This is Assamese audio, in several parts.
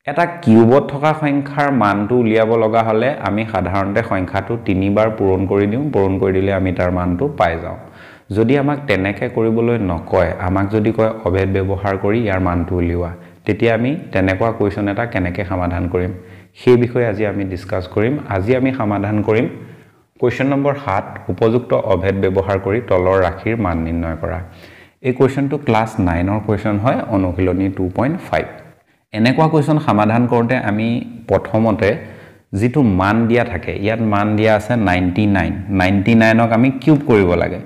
এটা কিউবত থকা সংখ্যাৰ মানটো উলিয়াব লগা হলে আমি সাধাৰণতে সংখ্যাটো 3 বাৰ পূৰণ কৰি দিওঁ পূৰণ কৰি দিলে আমি তাৰ মানটো পাই যাওঁ যদি আমাক তেনেকে কৰিবলৈ নকয় আমাক যদি কয় অভেদ ব্যৱহাৰ কৰি ইয়াৰ মানটো উলিওৱা তেতিয়া আমি তেনেকুৱা কোৱেশ্চন এটা কেনেকে সমাধান কৰিম সেই বিষয়ে আজি আমি ডিসকাস কৰিম আজি আমি সমাধান কৰিম কোৱেশ্চন নম্বৰ 7 উপযুক্ত অভেদ ব্যৱহাৰ কৰি তলৰ ৰাশিৰ মান নিৰ্ণয় কৰা এই কোৱেশ্চনটো ক্লাস 9 ৰ কোৱেশ্চন হয় অনুশীলনী 2.5 এনেকুৱা কোৱেশ্চন সমাধান কৰোতে আমি প্ৰথমতে যেটো মান দিয়া থাকে ইয়াত মান দিয়া আছে 99 ক আমি কিউব কৰিব লাগে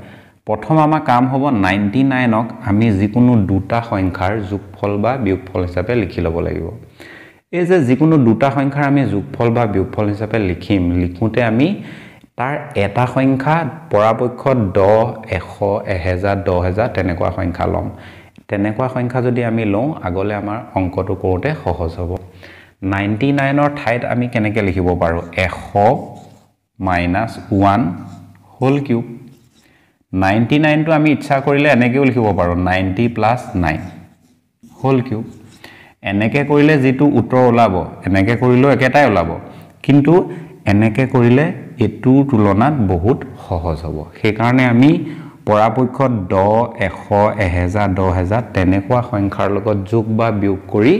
প্ৰথম আমাৰ কাম হ'ব 99 ক আমি যিকোনো দুটা সংখ্যাৰ যোগফল বা বিয়োগফল হিচাপে লিখি ল'ব লাগিব এই যে যিকোনো দুটা সংখ্যাৰ আমি যোগফল বা বিয়োগফল হিচাপে লিখোতে আমি তাৰ এটা সংখ্যা পৰাপক্ষত 10 100 1000 10000 তেনেকুৱা সংখ্যা লম তেনেকুৱা সংখ্যা যদি আমি লওঁ আগলে আমাৰ অংকটো কৰোতে সহজ হ'ব 99 ৰ ঠাইত আমি কেনেকৈ লিখিব পাৰো 100 - 1 হোল কিউব 99 টো আমি ইচ্ছা কৰিলে এনেকেও লিখিব পাৰো 90 + 9 হোল কিউব এনেকে কৰিলে যেটো উত্তৰ ওলাব এনেকে কৰিলেও একেটাই ওলাব কিন্তু এনেকে কৰিলে এটোৰ তুলনাত বহুত সহজ হ'ব সেই কাৰণে আমি পৰাপক্ষত 10 100 1000 10000 তেনেকুৱা সংখ্যাৰ লগত যোগ বা বিয়োগ কৰি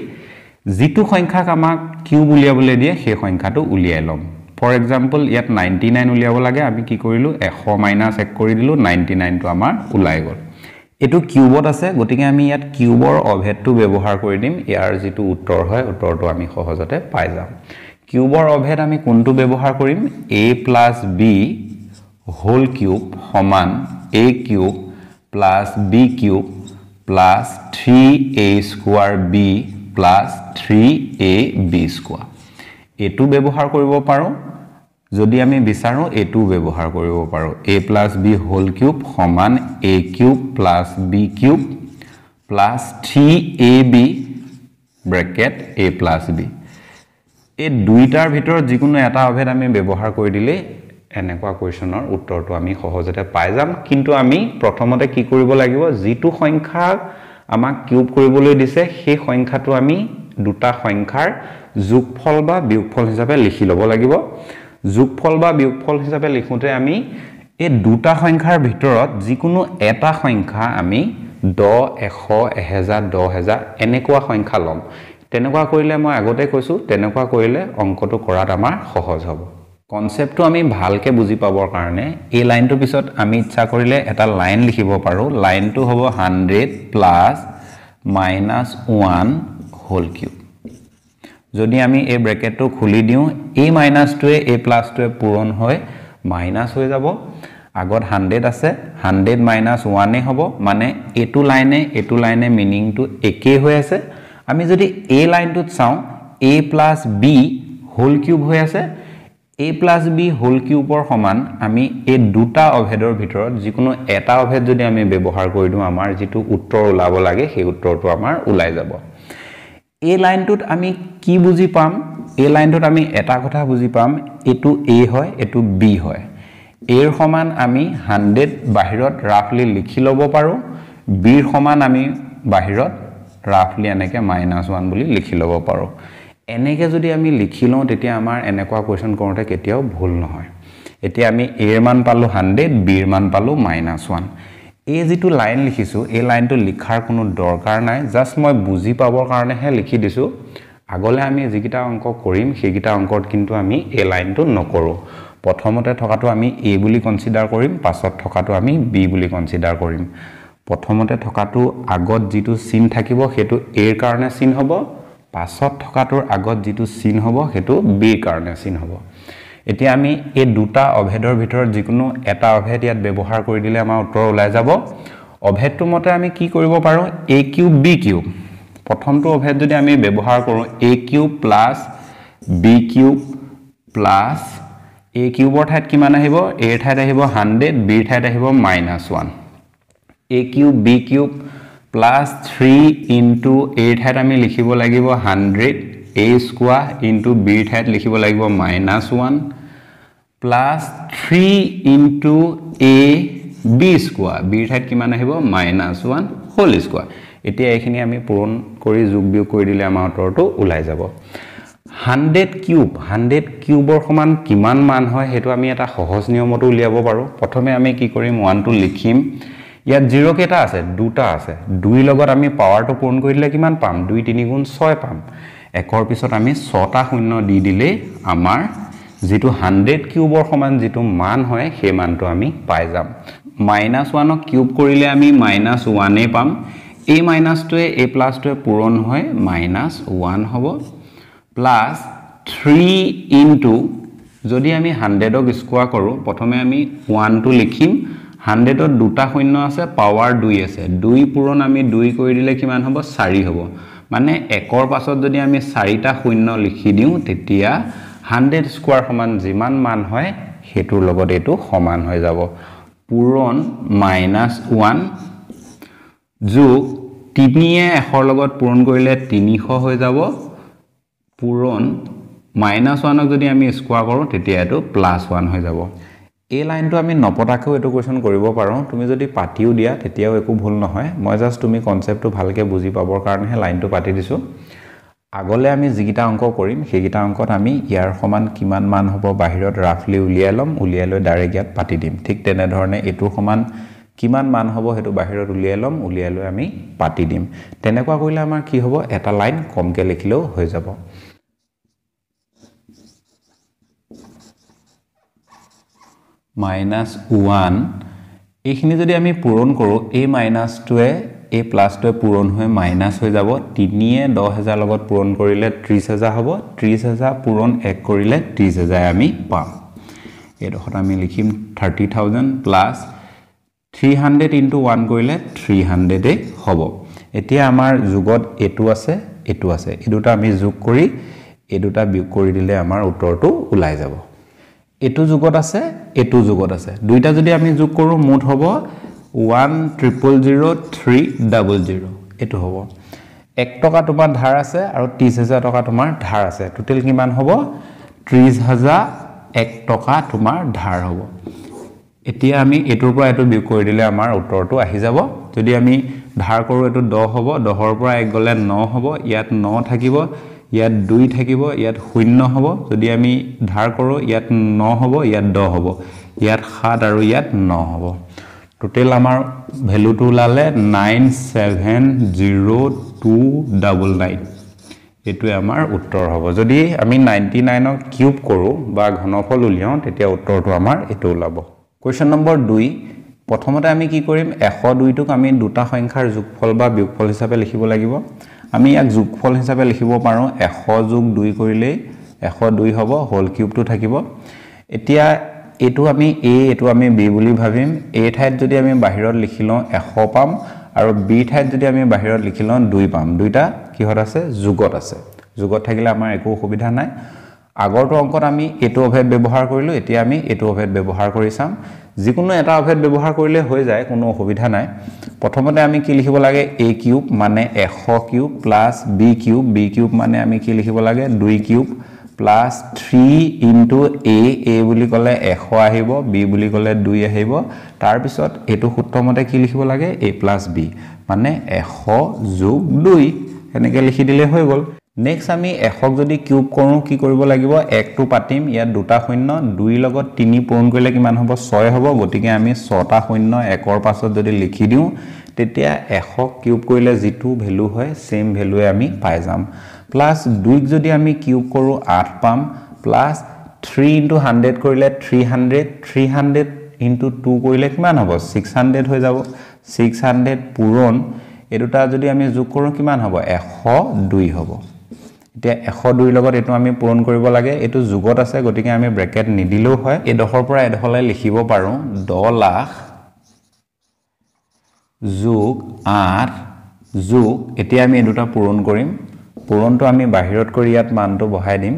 যেটো সংখ্যাক আমাক কিউব উলিয়াবলৈ দিয়ে সেই সংখ্যাটো উলিয়াই লম ফৰ এক্সাম্পল ইয়াত 99 উলিয়াব লাগে আমি কি কৰিলো 100 - 1 কৰি দিলো 99 টো আমাৰ উলাই গল এটো কিউবত আছে গতিকে আমি ইয়াত কিউবৰ অভেদটো ব্যৱহাৰ কৰি দিম ইয়াৰ যেটো উত্তৰ হয় উত্তৰটো আমি সহজতে পাই যাম কিউবৰ অভেদ আমি কোনটো ব্যৱহাৰ কৰিম a + b হোল কিউব সমান a cube + b cube + 3a² b + 3ab² এটো ব্যৱহাৰ কৰিব পাৰো যদি আমি বিচাৰো এটো ব্যৱহাৰ কৰিব পাৰো a + b হোল কিউব সমান a cube + b cube + 3ab bracket a + b এই দুইটাৰ ভিতৰত যিকোনো এটা অভেদ আমি ব্যৱহাৰ কৰি দিলে এনেকুৱা কোৱেশ্চনৰ উত্তৰটো আমি সহজতে পাই যাম কিন্তু আমি প্ৰথমতে কি কৰিব লাগিব যেটো সংখ্যা আমাক কিউব কৰিবলৈ দিছে সেই সংখ্যাটো আমি দুটা সংখ্যাৰ যোগফল বা বিয়োগফল হিচাপে লিখি ল'ব লাগিব যোগফল বা বিয়োগফল হিচাপে লিখোতে আমি এই দুটা সংখ্যাৰ ভিতৰত যিকোনো এটা সংখ্যা আমি 10 100 1000 10000 এনেকুৱা সংখ্যা লম তেনেকুৱা কৰিলে মই আগতে কৈছো তেনেকুৱা কৰিলে অংকটো কৰাত আমাৰ সহজ হ'ব কনসেপ্টটো আমি ভালকে বুজি পাবৰ কাৰণে এই লাইনটোৰ পিছত আমি ইচ্ছা কৰিলে এটা লাইন লিখিব পাৰো লাইনটো হ'ব 100 + -1 হোল কিউব যদি আমি এই ব্ৰেকেটটো খুলি দিও a - টোৱে a + টোৱে পূৰণ হয় মাইনাস হৈ যাব আগত 100 আছে 100 - 1 এ হ'ব মানে এটো লাইনে মিনিংটো একে হৈ আছে আমি যদি এই লাইনটোত চাও a + b হোল কিউব হৈ আছে a + b হোল কিউবৰ সমান আমি এই দুটা অভেদৰ ভিতৰত যিকোনো এটা অভেদ যদি আমি ব্যৱহাৰ কৰি দিও আমাৰ যেটো উত্তৰ ওলাব লাগে সেই উত্তৰটো আমাৰ ওলাই যাব এই লাইনটোত আমি কি বুজি পাম এই লাইনটোত আমি এটা কথা বুজি পাম এটো a হয় এটো b হয় এৰ সমান আমি 100 বাহিৰত ৰাফলি লিখি ল'ব পাৰো bৰ সমান আমি বাহিৰত ৰাফলি এনেকে -1 বুলি লিখি ল'ব পাৰো এনেকে যদি আমি লিখি লওঁ তেতিয়া আমাৰ এনেকুৱা কোৱেশ্চন কৰোতে কেতিয়াও ভুল নহয় এতিয়া আমি a ৰ মান পালো 100 b ৰ মান পালো -1 এই যেটো লাইন লিখিছো এই লাইনটো লিখাৰ কোনো দৰকাৰ নাই জাস্ট মই বুজি পাবৰ কাৰণে হে লিখি দিছো আগলে আমি যিকিটা অংক কৰিম সেইকিটা অংকত কিন্তু আমি এই লাইনটো নকৰো প্ৰথমতে থকাটো আমি a বুলি কনসিডাৰ কৰিম পাছত থকাটো আমি b বুলি কনসিডাৰ কৰিম প্ৰথমতে থকাটো আগত যেটো চিন থাকিব হেতু a ৰ কাৰণে চিন হ'ব পাছত থকাটোৰ আগত যেটো চিন হ'ব হেতু b ৰ কাৰণে চিন হ'ব এতিয়া আমি এই দুটা অভেদৰ ভিতৰত যিকোনো এটা অভেদ ইয়াত ব্যৱহাৰ কৰি দিলে আমাৰ উত্তৰ ওলাই যাব অভেদটো মতে আমি কি কৰিব পাৰো a কিউব b কিউব প্ৰথমটো অভেদ যদি আমি ব্যৱহাৰ কৰো a cube + b cube + a কিউবৰ ঠাইত কিমান আহিব a ৰ ঠাইত আহিব 100 b ৰ ঠাইত আহিব -1 a cube b cube + 3 * a ৰ ঠাইত আমি লিখিব লাগিব 100 a² b ৰ ঠাইত লিখিব লাগিব -1 plus 3 into a b square b ঠাইত কিমান আহিব -1 whole square এতিয়া এইখিনি আমি পূৰণ কৰি যোগ বিয়োগ কৰি দিলে আমাৰ উত্তৰটো ওলাই যাব 100 কিউবৰ সমান কিমান মান হয় হেতু আমি এটা সহজ নিয়মটো উলিয়াব পাৰো প্ৰথমে আমি কি কৰিম 1 টো লিখিম ইয়াত 0 কেটা আছে দুটা আছে 2 লগত আমি পাৱাৰটো পূৰণ কৰি দিলে কিমান পাম 2 3 গুণ 6 পাম একৰ পিছত আমি 6টা শূন্য দি দিলে আমাৰ যেটো 100 কিউবৰ সমান যেটো মান হয় সেই মানটো আমি পাই যাম -1 ক কিউব কৰিলে আমি -1 এ পাম a মাইনাসটোৱে a প্লাসটোৱে পূৰণ হয় -1 হ'ব প্লাস 3 ইনটু যদি আমি 100 ক স্কোয়ার কৰো প্ৰথমে আমি 1 টো লিখিম 100 ত দুটা শূন্য আছে পাৱাৰ 2 আছে 2 পূৰণ আমি 2 কৰি দিলে কিমান হ'ব 4 হ'ব মানে একৰ পাছত যদি আমি 4টা শূন্য লিখি দিও তেতিয়া 100 স্কোয়াৰ সমান যিমান মান হয় হেতুৰ লগত এটো সমান হৈ যাব পূৰণ -1 যোগ 3 এ এখৰ লগত পূৰণ কৰিলে 300 হৈ যাব পূৰণ -1 ক যদি আমি স্কোয়াৰ কৰো তেতিয়া এটো +1 হৈ যাব এই লাইনটো আমি নপটাকেও এটো কোৱেশ্চন কৰিব পাৰো তুমি যদি পাতিও দিয়া তেতিয়াও একো ভুল নহয় মই জাস্ট তুমি কনসেপ্টটো ভালকে বুজি পাবৰ কাৰণে লাইনটো পাতি দিছো আগলে আমি যিকিটা অংক কৰিম সেইকিটা অংকত আমি ইয়াৰ সমান কিমান মান হ'ব বাহিৰত ৰাফলি উলিয়াই লম উলিয়াই লৈ ডাইৰেক্ট ইয়াত পাতি দিম ঠিক তেনে ধৰণে এটো সমান কিমান মান হ'ব হেতু বাহিৰত উলিয়াই লম উলিয়াই লৈ আমি পাতি দিম তেনেকুৱা কৰিলে আমাৰ কি হ'ব এটা লাইন কমকে লিখিলেও হৈ যাব -1 এইখিনি যদি আমি পূৰণ কৰো a মাইনাসটোৱে a প্লাসটোৱে পূৰণ হৈ মাইনাস হৈ যাব 3 এ 10000 লগত পূৰণ কৰিলে 30000 হ'ব 30000 পূৰণ 1 কৰিলে 30000 আমি পাম এডখত আমি লিখিম 30000 প্লাস 300 ইনটু 1 কৰিলে 300 এ হ'ব এতিয়া আমাৰ যোগত এটো আছে এই দুটা আমি যোগ কৰি এই দুটা বিয়োগ কৰি দিলে আমাৰ উত্তৰটো ওলাই যাব এটো যোগত আছে এটো যোগত আছে দুইটা যদি আমি যোগ কৰো মুঠ হ'ব 1000300 এটো হ'ব 1 টকা তোমাৰ ধাৰ আছে আৰু 30000 টকা তোমাৰ ধাৰ আছে টোটাল কিমান হ'ব 30001 টকা তোমাৰ ধাৰ হ'ব এতিয়া আমি এটোৰ পৰা এটো বিয়োগ কৰি দিলে আমাৰ উত্তৰটো আহি যাব যদি আমি ধাৰ কৰো এটো 10 হ'ব 10ৰ পৰা 1 গলে 9 হ'ব ইয়াত 9 থাকিব ইয়াত 2 থাকিব ইয়াত 0 হ'ব যদি আমি ধাৰ কৰো ইয়াত 9 হ'ব ইয়াত 10 হ'ব ইয়াত 7 আৰু ইয়াত 9 হ'ব টোটাল আমাৰ ভ্যালুটো লালে 970299 এটোৱে আমাৰ উত্তৰ হ'ব যদি আমি 99 ক কিউব কৰো বা ঘনফল উলিয়াও তেতিয়া উত্তৰটো আমাৰ এটো ওলাব কোৱেশ্চন নম্বৰ 2 প্ৰথমতে আমি কি কৰিম 102 টোক আমি দুটা সংখ্যাৰ যোগফল বা বিয়োগফল হিচাপে লিখিব লাগিব আমি ইয়াক যোগফল হিচাপে লিখিব পাৰো 100 যোগ 2 কৰিলে 102 হ'ব হোল কিউবটো থাকিব এতিয়া এটো আমি a এটো আমি b বুলি ভাবিম a ঠাইত যদি আমি বাহিৰত লিখিলও 100 পাম আৰু b ঠাইত যদি আমি বাহিৰত লিখিলও 2 পাম দুইটা কিহত আছে যোগত থাকিলে আমাৰ একো অসুবিধা নাই আগৰটো অংকত আমি এটো অভেদ ব্যৱহাৰ কৰিলো এতিয়া আমি এটো অভেদ ব্যৱহাৰ কৰি চাম যিকোনো এটা অভেদ ব্যৱহাৰ কৰিলে হৈ যায় কোনো অসুবিধা নাই প্ৰথমতে আমি কি লিখিব লাগে a কিউব মানে 100 কিউব প্লাস b কিউব মানে আমি কি লিখিব লাগে 2 কিউব প্লাস 3 ইনটু a বুলি কলে 100 আহিব b বুলি কলে 2 আহিব তাৰ পিছত এটো সূত্ৰমতে কি লিখিব লাগে a প্লাস b মানে 100 যোগ 2 এনেকৈ লিখি দিলে হৈ গল নেক্সট আমি 100 যদি কিউব কৰো কি কৰিব লাগিব 1 টো পাতিম ইয়াত দুটা শূন্য 2 লগত 3 পূৰণ কৰিলে কিমান হ'ব 6 হ'ব গতিকে আমি 6টা শূন্য 1ৰ পাছত যদি লিখি দিও তেতিয়া 100 কিউব কৰিলে যেটো ভ্যালু হয় সেম ভ্যালুৱে আমি পাই যাম প্লাস 2 ক যদি আমি কিউব কৰো 8 পাম প্লাস 3 ইনটু 100 কৰিলে 300 ইনটু 2 কৰিলে কিমান হ'ব 600 হৈ যাব 600 পূৰণ এই দুটা যদি আমি যোগ কৰো কিমান হ'ব 102 হ'ব এতিয়া 102 লগত এটো আমি পূৰণ কৰিব লাগে এটো যোগত আছে গতিকে আমি ব্ৰেকেট নিদিলেও হয় এই দখৰ পৰা এডখলৈ লিখিব পাৰো 10 লাখ যোগ 8 যোগ এতিয়া আমি এই দুটা পূৰণ কৰিম পূৰণটো আমি বাহিৰত কৰি ইয়াত মানটো বহাই দিম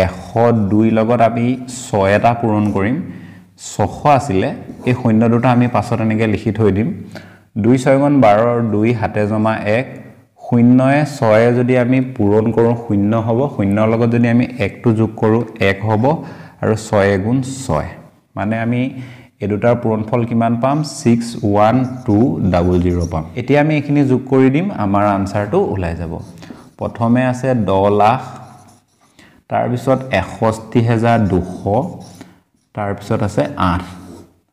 102 লগত আমি 6 এটা পূৰণ কৰিম 600 আছিল এই শূন্য দুটা আমি পাছত এনেকৈ লিখি থৈ দিম 2 6 গুণ 12 আৰু 2 হাতে জমা 1 শূন্যয়ে 6 যদি আমি পূৰণ কৰো শূন্য হ'ব শূন্যৰ লগত যদি আমি 1 টো যোগ কৰো 1 হ'ব আৰু 6 গুণ 6 মানে আমি এই দুটাৰ পূৰণফল কিমান পাম 61200 পাম এতিয়া আমি এখিনি যোগ কৰি দিম আমাৰ আনসাৰটো ওলাই যাব প্ৰথমে আছে 10 লাখ তাৰ পিছত 61200 তাৰ পিছত আছে 8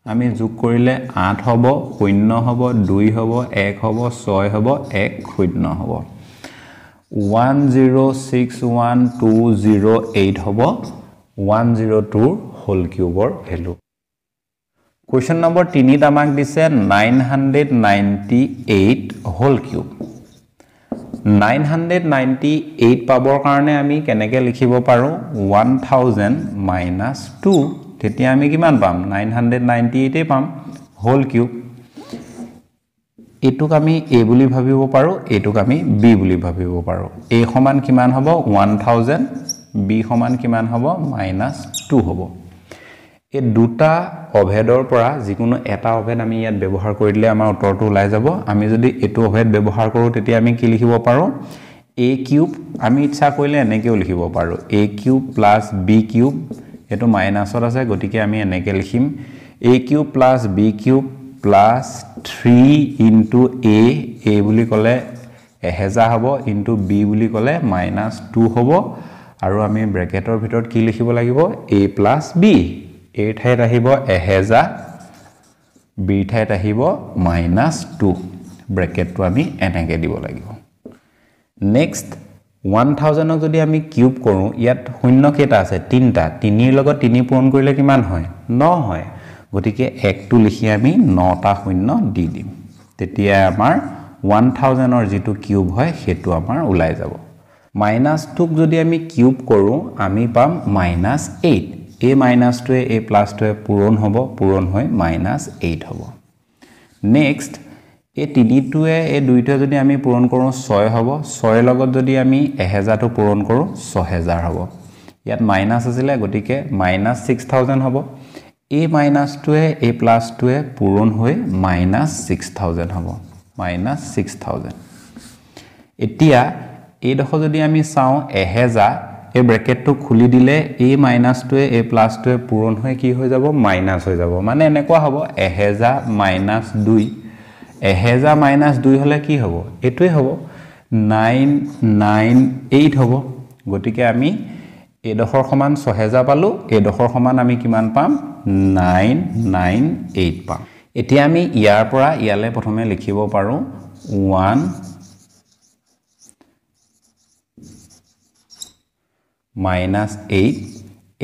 আমি যোগ কৰিলে 8 হ'ব 0 হ'ব 2 হ'ব 1 হ'ব 6 হ'ব 1 0 হ'ব 1061208 হ'ব 102 হোল কিউবৰ ভ্যালু Question number 3 আমাক দিছে 998 হোল কিউব 998 পাবৰ কাৰণে আমি কেনেকৈ লিখিব পাৰো 1000 - 2 তেতিয়া আমি কিমান পাম 998 এ পাম হোল কিউব এটুক আমি a বুলি ভাবিব পাৰো এটুক আমি b বুলি ভাবিব পাৰো a সমান কিমান হ'ব 1000 b সমান কিমান হ'ব -2 হ'ব এই দুটা অভেদৰ পৰা যিকোনো এটা অভেদ আমি ইয়াত ব্যৱহাৰ কৰিলে আমাৰ উত্তৰটো ওলাই যাব আমি যদি এটো অভেদ ব্যৱহাৰ কৰো তেতিয়া আমি কি লিখিব পাৰো a কিউব আমি ইচ্ছা কৰিলে এনেকেও লিখিব পাৰো a কিউব + b কিউব এটো মাইনাসত আছে গতিকে আমি এনেকে লিখিম a cube + b cube + 3 * a বুলি ক'লে 1000 হ'ব * b বুলি ক'লে -2 হ'ব আৰু আমি ব্ৰেকেটৰ ভিতৰত কি লিখিব লাগিব a + b a ঠাইত আহিব 1000 b ঠাইত আহিব -2 ব্ৰেকেটটো আমি এনেকে দিব লাগিব নেক্সট 1000 ক যদি আমি কিউব কৰো ইয়াত শূন্য কেটা আছে তিনটা তিনিৰ লগত তিনি পূৰণ কৰিলে কিমান হয় 9 হয় গতিকে 1 টো লিখি আমি 9টা শূন্য দি দিম তেতিয়া আমাৰ 1000 ৰ যেটো কিউব হয় হেতু আমাৰ ওলাই যাব -2 ক যদি আমি কিউব কৰো আমি পাম -8 a - 2 a + 2 পূৰণ হ'ব পূৰণ হৈ -8 হ'ব নেক্সট এই 3টোৱে এই 2টোৱে যদি আমি পূৰণ কৰো 6 হ'ব 6 লগত যদি আমি 1000 টো পূৰণ কৰো 6000 হ'ব ইয়াত মাইনাস আছিল গতিকে -6000 হ'ব a - 2ৱে a + 2ৱে পূৰণ হৈ -6000 হ'ব -6000 এতিয়া এই দখ যদি আমি চাও 1000 এই ব্ৰেকেটটো খুলি দিলে a - 2ৱে a + 2ৱে পূৰণ হৈ কি হৈ যাব মাইনাস হৈ যাব মানে এনেকুৱা হ'ব 1000 - 2 1000 - 2 হলে কি হ'ব এটোই হ'ব 998 হ'ব গতিকে আমি এই দখৰ সমান 6000 পালো এই দখৰ সমান আমি কিমান পাম 998 পাম এতিয়া আমি ইয়াৰ পৰা ইয়ালে প্ৰথমে লিখিব পাৰো 1 -8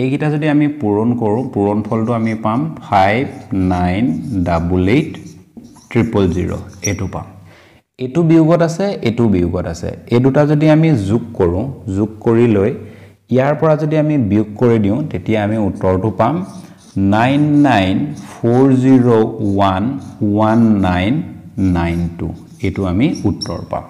এইগিটা যদি আমি পূৰণ কৰো পূৰণফলটো আমি পাম 5988000 এটো পাম এটো বিয়োগত আছে এটো বিয়োগত আছে এই দুটা যদি আমি যোগ কৰো যোগ কৰি লৈ ইয়াৰ পৰা যদি আমি বিয়োগ কৰি দিও তেতিয়া আমি উত্তৰটো পাম 9940119992 এটো আমি উত্তৰ পাম